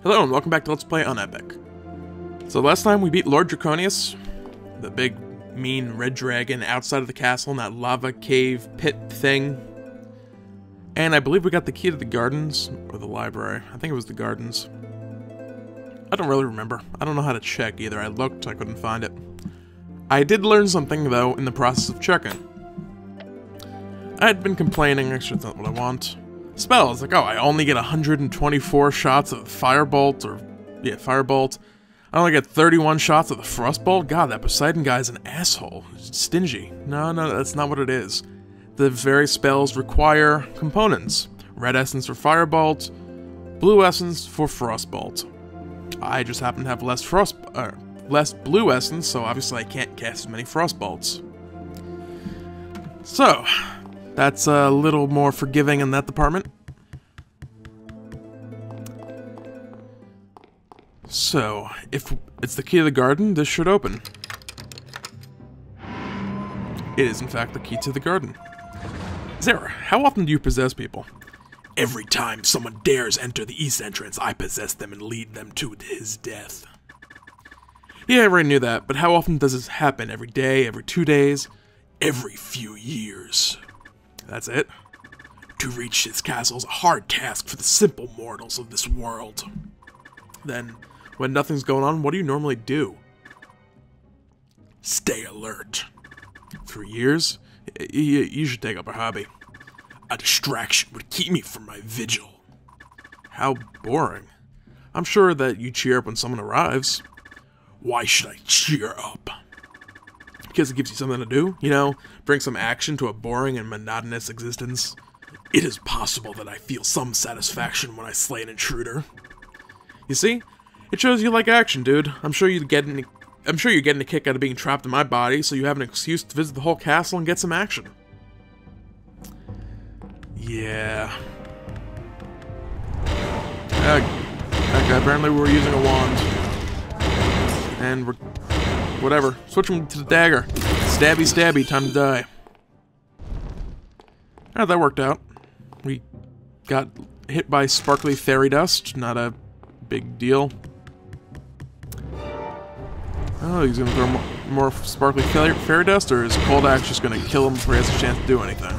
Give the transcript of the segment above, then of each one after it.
Hello and welcome back to Let's Play Unepic. So last time we beat Lord Draconius, the big, mean red dragon outside of the castle in that lava cave pit thing. And I believe we got the key to the gardens, or the library. I think it was the gardens. I don't really remember. I don't know how to check either. I looked, I couldn't find it. I did learn something though in the process of checking. I had been complaining, actually that's not what I want. Spells, like, oh, I only get 124 shots of Firebolt, Firebolt. I only get 31 shots of the Frostbolt. God, that Poseidon guy's an asshole. He's stingy. No, that's not what it is. The various spells require components. Red essence for Firebolt, blue essence for Frostbolt. I just happen to have less blue essence, so obviously I can't cast as many Frostbolts. So, that's a little more forgiving in that department. So, if it's the key to the garden, this should open. It is, in fact, the key to the garden. Zara, how often do you possess people? Every time someone dares enter the east entrance, I possess them and lead them to his death. Yeah, I already knew that, but how often does this happen? Every day? Every 2 days? Every few years. That's it. To reach his castle is a hard task for the simple mortals of this world. Then, when nothing's going on, what do you normally do? Stay alert. For years, you should take up a hobby. A distraction would keep me from my vigil. How boring. I'm sure that you cheer up when someone arrives. Why should I cheer up? Because it gives you something to do, you know, bring some action to a boring and monotonous existence. It is possible that I feel some satisfaction when I slay an intruder. You see? It shows you like action, dude. I'm sure you're getting a kick out of being trapped in my body, so you have an excuse to visit the whole castle and get some action. Yeah. Okay, apparently we were using a wand. And we're... whatever. Switching to the dagger. Stabby, stabby, time to die. Ah, that worked out. We got hit by sparkly fairy dust. Not a big deal. Oh, he's gonna throw more sparkly fairy dust, or is Cold Axe just gonna kill him before he has a chance to do anything?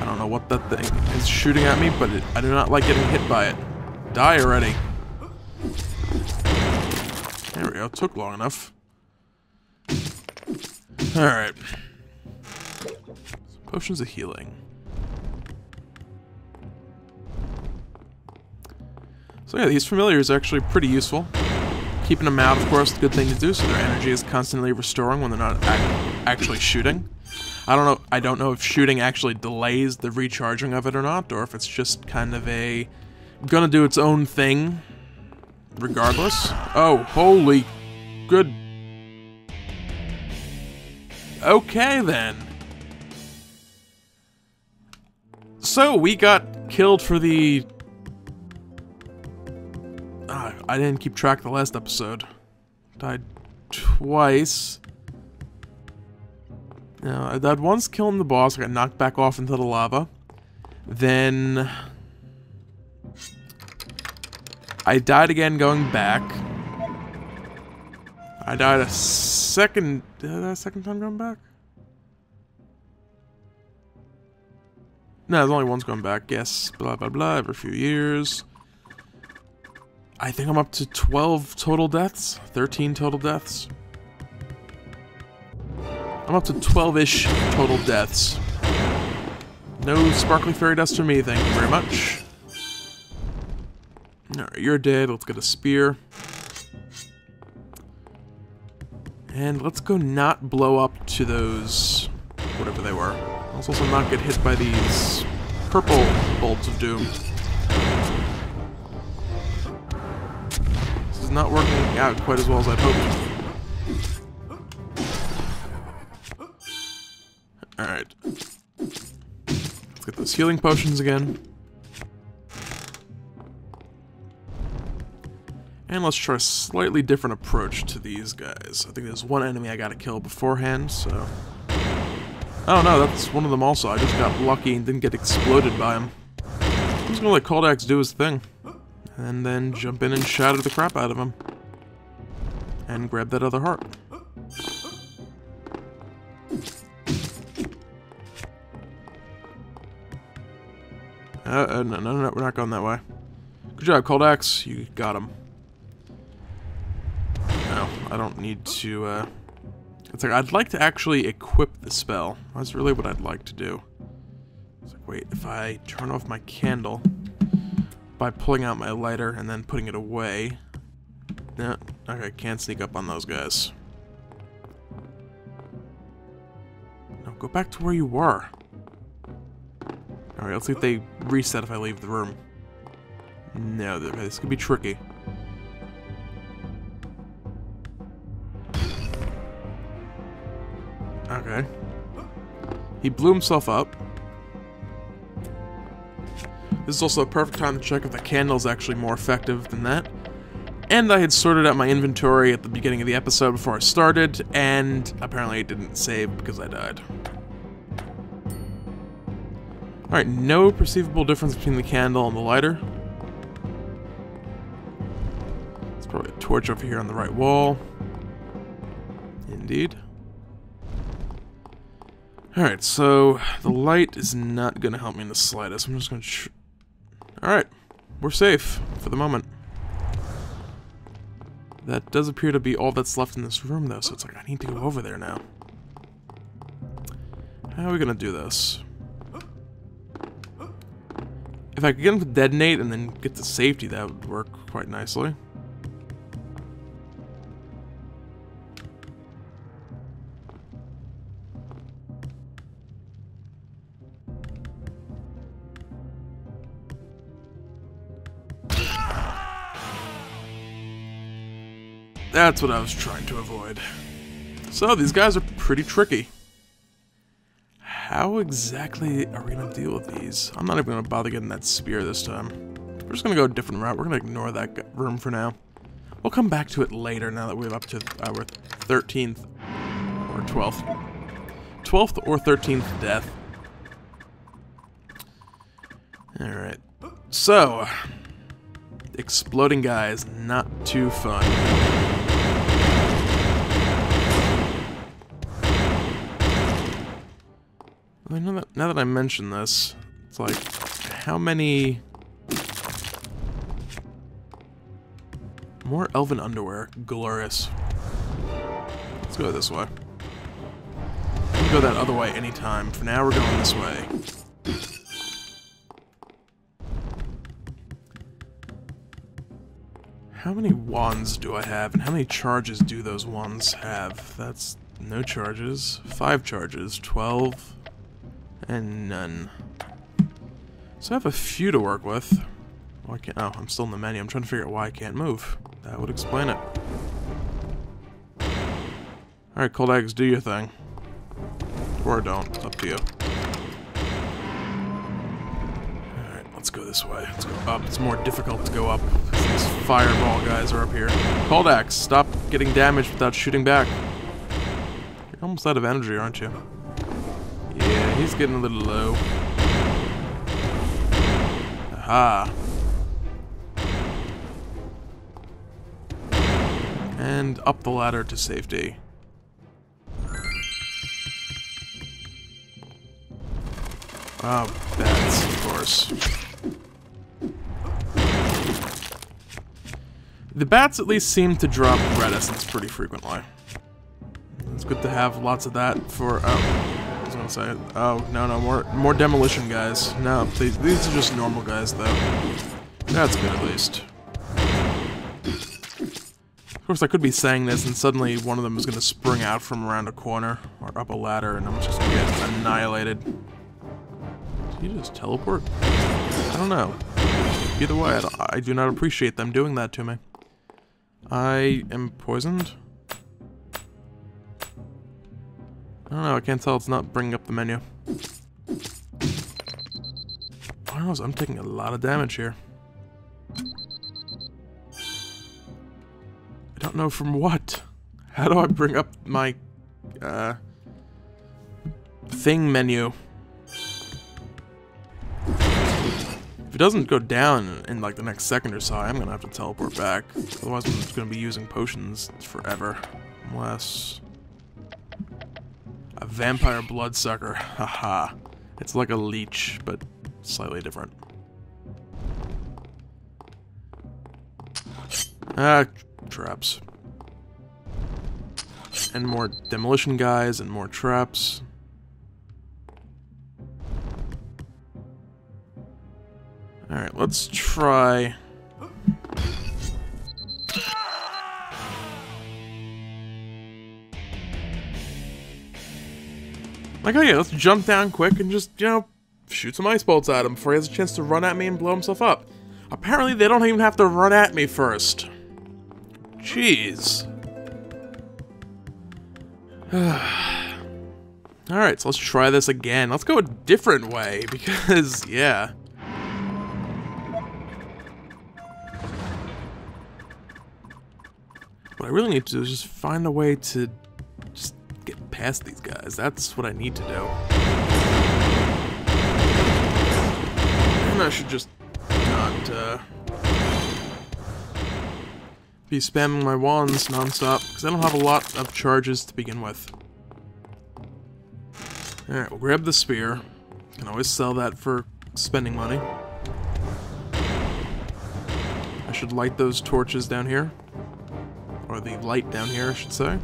I don't know what that thing is shooting at me, but I do not like getting hit by it. Die already. There we go, took long enough. Alright. Potions of healing. So yeah, these familiars are actually pretty useful. Keeping them out, of course, is a good thing to do, so their energy is constantly restoring when they're not actually shooting. I don't know if shooting actually delays the recharging of it or not, or if it's just kind of gonna do its own thing regardless. Oh, holy good. Okay, then. So, we got killed for the... I didn't keep track of the last episode. Died twice. Now, I died once killing the boss. I got knocked back off into the lava. Then... I died again going back. I died a second... Did I die a second time going back? No, there's only once going back. Yes, blah blah blah, every few years. I think I'm up to 12 total deaths. 13 total deaths. I'm up to 12-ish total deaths. No sparkly fairy dust for me, thank you very much. Alright, you're dead. Let's get a spear. And let's go not blow up to those... whatever they were. Let's also not get hit by these purple bolts of doom. This is not working out quite as well as I'd hoped. Alright. Let's get those healing potions again. And let's try a slightly different approach to these guys. I think there's one enemy I gotta kill beforehand, so... Oh no, that's one of them also. I just got lucky and didn't get exploded by him. I'm just gonna let Cold Axe do his thing. and then jump in and shatter the crap out of him. And grab that other heart. No, we're not going that way. Good job, Cold Axe. You got him. No, I don't need to, It's like, I'd like to actually equip the spell. That's really what I'd like to do. It's like, wait, if I turn off my candle by pulling out my lighter and then putting it away... No, okay, can't sneak up on those guys. No, go back to where you were. Alright, let's see if they reset if I leave the room. No, this could be tricky. Okay. He blew himself up. This is also a perfect time to check if the candle is actually more effective than that. And I had sorted out my inventory at the beginning of the episode before I started, and apparently it didn't save because I died. Alright, no perceivable difference between the candle and the lighter. There's probably a torch over here on the right wall. Indeed. Alright, so the light is not going to help me in the slightest. I'm just going to... Alright, we're safe for the moment. That does appear to be all that's left in this room, though, so it's like I need to go over there now. How are we going to do this? If I could get him to detonate and then get to safety, that would work quite nicely. That's what I was trying to avoid. So, these guys are pretty tricky. How exactly are we going to deal with these? I'm not even going to bother getting that spear this time. We're just going to go a different route. We're going to ignore that room for now. We'll come back to it later now that we're up to our 13th or 12th. 12th or 13th death. Alright. So, exploding guys, not too fun. I know that, now that I mention this, it's like, how many... More elven underwear. Glorious. Let's go this way. We can go that other way anytime. For now, we're going this way. How many wands do I have, and how many charges do those wands have? That's no charges. 5 charges. 12... and none. So I have a few to work with. Why can't... Oh, I'm still in the menu. I'm trying to figure out why I can't move. That would explain it. Alright, Cold Axe, do your thing. Or don't. It's up to you. Alright, let's go this way. Let's go up. It's more difficult to go up. These fireball guys are up here. Cold Axe, stop getting damaged without shooting back. You're almost out of energy, aren't you? Yeah, he's getting a little low. Aha. And up the ladder to safety. Oh, bats, of course. The bats at least seem to drop red essence pretty frequently. It's good to have lots of that for... I was gonna say... Oh, no, more demolition guys. No, please, these are just normal guys, though. That's good, at least. Of course, I could be saying this, and suddenly one of them is gonna spring out from around a corner, or up a ladder, and I'm just gonna get annihilated. Did he just teleport? I don't know. Either way, I do not appreciate them doing that to me. I am poisoned? I don't know, I can't tell. It's not bringing up the menu. I don't know, I'm taking a lot of damage here. I don't know from what. How do I bring up my, thing menu? If it doesn't go down in like the next second or so, I'm gonna have to teleport back. Otherwise I'm just gonna be using potions forever. Unless... a vampire bloodsucker. Haha. It's like a leech, but slightly different. Ah, traps. And more demolition guys and more traps. Alright, let's try... like, oh yeah, let's jump down quick and just, you know, shoot some ice bolts at him before he has a chance to run at me and blow himself up. Apparently they don't even have to run at me first. Jeez. Alright, so let's try this again. Let's go a different way, because, yeah. What I really need to do is just find a way to just get past these guys. That's what I need to do. And I should just not, be spamming my wands non-stop, because I don't have a lot of charges to begin with. Alright, we'll grab the spear. Can always sell that for spending money. I should light those torches down here. Or the light down here, I should say.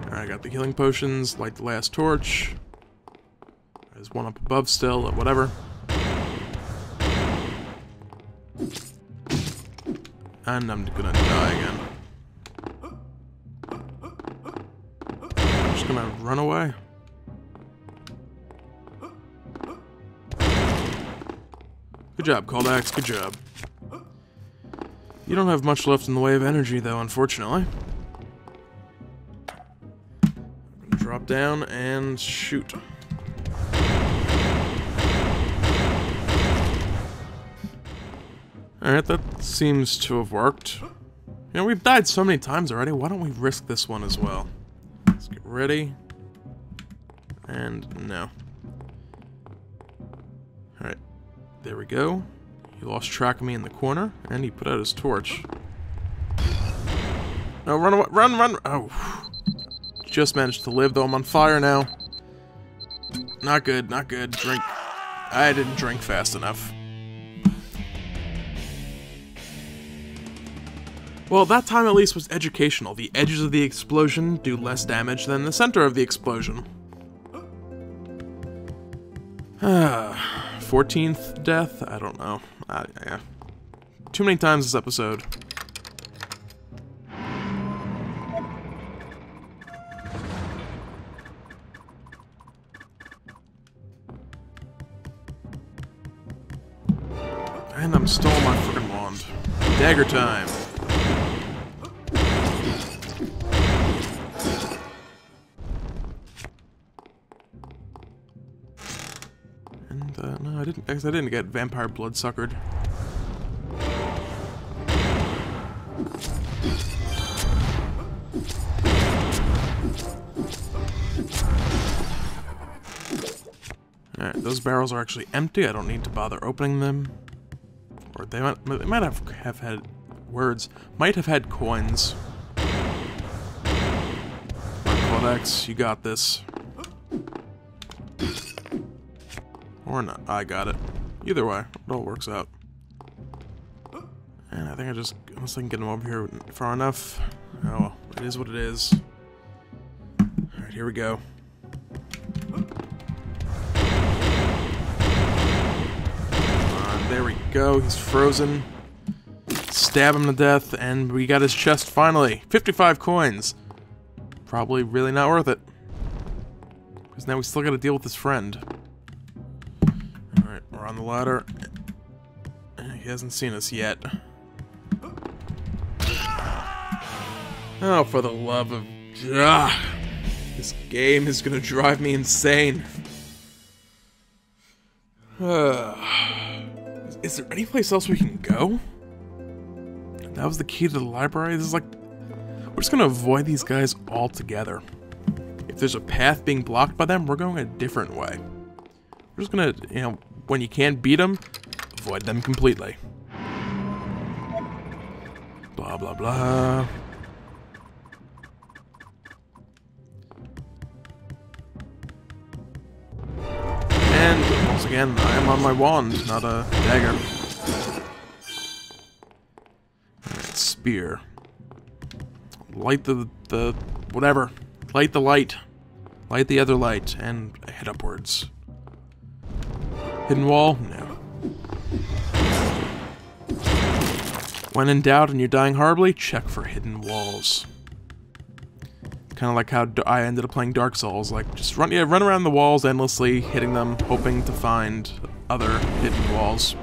Alright, I got the healing potions, light the last torch. There's one up above still, whatever. And I'm gonna die again. I'm just gonna run away. Good job, Caldax, good job. You don't have much left in the way of energy, though, unfortunately. I'm gonna drop down and shoot. Alright, that seems to have worked. You know, we've died so many times already, why don't we risk this one as well? Let's get ready. And no. Alright, there we go. He lost track of me in the corner, and he put out his torch. No, run away, run! Oh. Just managed to live, though I'm on fire now. Not good, not good. Drink. I didn't drink fast enough. Well, that time at least was educational. The edges of the explosion do less damage than the center of the explosion. 14th death? I don't know. Yeah. Too many times this episode. And I'm still on my frickin' wand. Dagger time. No, I didn't get vampire bloodsuckered. Alright, those barrels are actually empty. I don't need to bother opening them. Or they might have had words. Might have had coins. Codex, you got this. Or not. I got it. Either way, it all works out. And I think unless I can get him over here far enough. Oh well, it is what it is. Alright, here we go. There we go, he's frozen. Stab him to death, and we got his chest finally. 55 coins. Probably really not worth it. Because now we still gotta deal with his friend. Alright, we're on the ladder. He hasn't seen us yet. Oh, for the love of... This game is gonna drive me insane. Is there any place else we can go? That was the key to the library? This is like... We're just gonna avoid these guys altogether. If there's a path being blocked by them, we're going a different way. We're just gonna, you know, when you can't beat them, avoid them completely. Blah, blah, blah. And, once again, I am on my wand, not a dagger. Alright, spear. Light the whatever. Light the light. Light the other light, and head upwards. Hidden wall? No. When in doubt and you're dying horribly, check for hidden walls. Kind of like how I ended up playing Dark Souls. Like, just run around the walls endlessly, hitting them, hoping to find other hidden walls.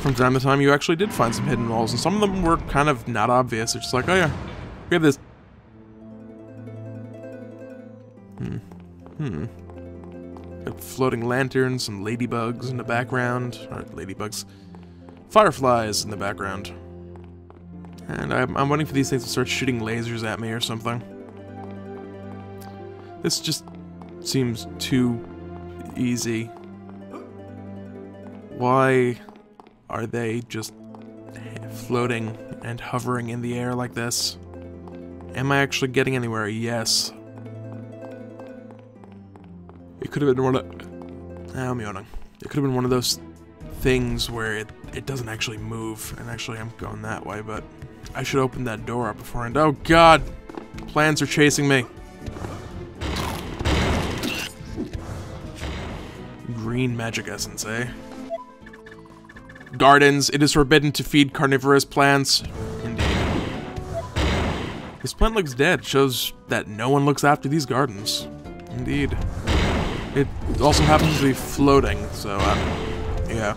From time to time, you actually did find some hidden walls, and some of them were kind of not obvious. It's just like, oh yeah, we have this. Got floating lanterns, some ladybugs in the background. Or ladybugs. Fireflies in the background. And I'm waiting for these things to start shooting lasers at me or something. This just seems too easy. Why are they just floating and hovering in the air like this? Am I actually getting anywhere? Yes. It could have been one of... I'm yawning. It could have been one of those things where it doesn't actually move. And actually I'm going that way, but I should open that door up before I... Oh god! Plants are chasing me. Green magic essence, eh? Gardens. It is forbidden to feed carnivorous plants. Indeed. This plant looks dead. Shows that no one looks after these gardens. Indeed. It also happens to be floating, so, yeah.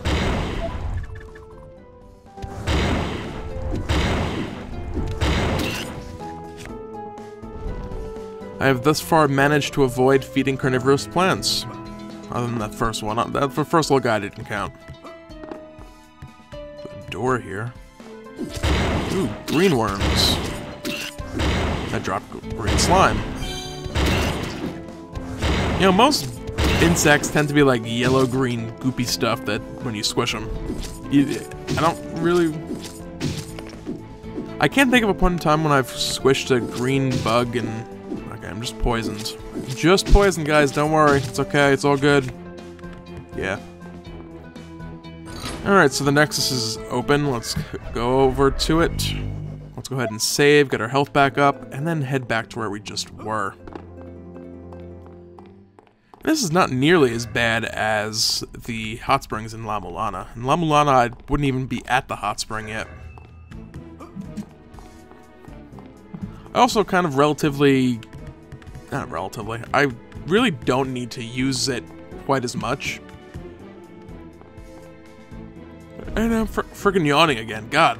I have thus far managed to avoid feeding carnivorous plants. Other than that first one. That first little guy didn't count. Door here. Ooh, green worms. That dropped green slime. You know, most insects tend to be like yellow-green goopy stuff that when you squish them. I don't really... I can't think of a point in time when I've squished a green bug and... Okay, I'm just poisoned. Just poisoned, guys, don't worry. It's okay, it's all good. Yeah. Alright, so the Nexus is open. Let's go over to it. Let's go ahead and save, get our health back up, and then head back to where we just were. This is not nearly as bad as the hot springs in La Mulana. In La Mulana, I wouldn't even be at the hot spring yet. I also kind of not relatively, I really don't need to use it quite as much. And I'm freaking yawning again, god.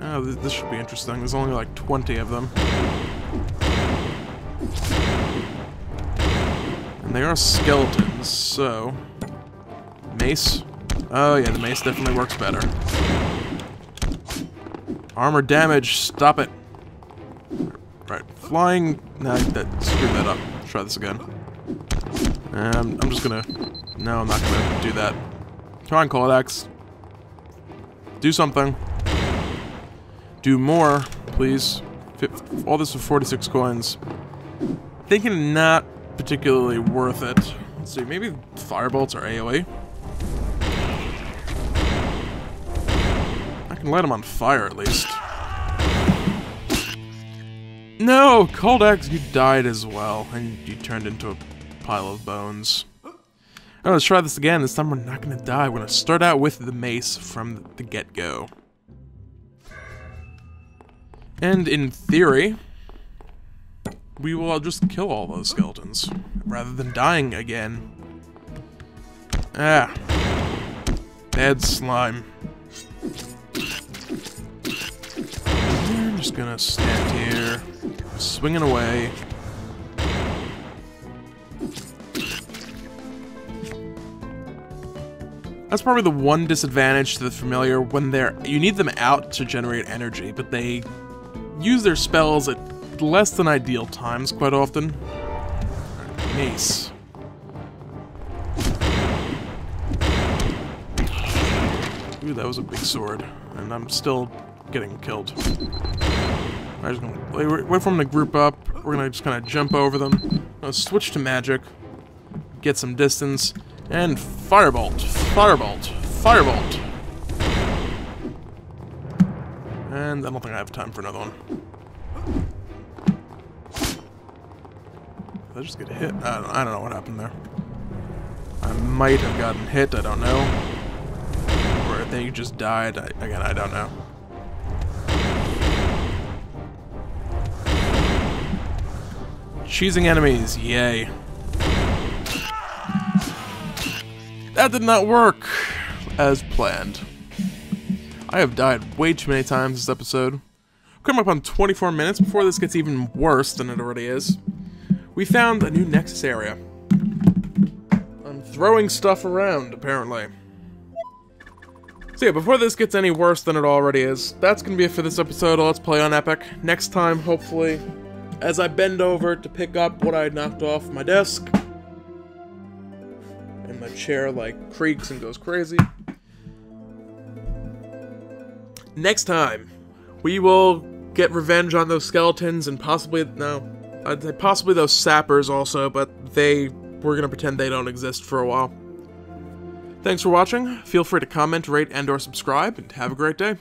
Oh, this should be interesting. There's only like 20 of them. And they are skeletons, so... Mace? Oh yeah, the mace definitely works better. Armor damage, stop it. Right, flying... Nah, screw that up. Let's try this again. I'm just gonna... No, I'm not gonna do that. Come on, Codex. Do something. Do more, please. All this for 46 coins. Thinking not particularly worth it. Let's see, maybe firebolts are AoE? I can light them on fire at least. No! Codex, you died as well, and you turned into a pile of bones. Oh, let's try this again. This time we're not gonna die. We're gonna start out with the mace from the get-go. And in theory, we will just kill all those skeletons, rather than dying again. Ah. Bad slime. I'm just gonna stand here, swinging away. That's probably the one disadvantage to the familiar when you need them out to generate energy, but they use their spells at less than ideal times quite often. Mace. Ooh, that was a big sword, and I'm still getting killed. I'm just gonna wait for them to group up. We're gonna just kind of jump over them. Switch to magic, get some distance, and firebolt, firebolt, firebolt. And I don't think I have time for another one. Did I just get hit? I don't know what happened there. I might have gotten hit, I don't know. Or I think you just died. Again, I don't know. Cheesing enemies, yay. That did not work as planned. I have died way too many times this episode. Coming up on 24 minutes before this gets even worse than it already is. We found a new Nexus area. I'm throwing stuff around, apparently. So yeah, before this gets any worse than it already is, that's gonna be it for this episode of Let's Play Unepic. Next time, hopefully, as I bend over to pick up what I knocked off my desk, and my chair, like, creaks and goes crazy. Next time, we will get revenge on those skeletons and possibly, no, I'd say possibly those sappers also, but we're gonna pretend they don't exist for a while. Thanks for watching. Feel free to comment, rate, and/or subscribe, and have a great day.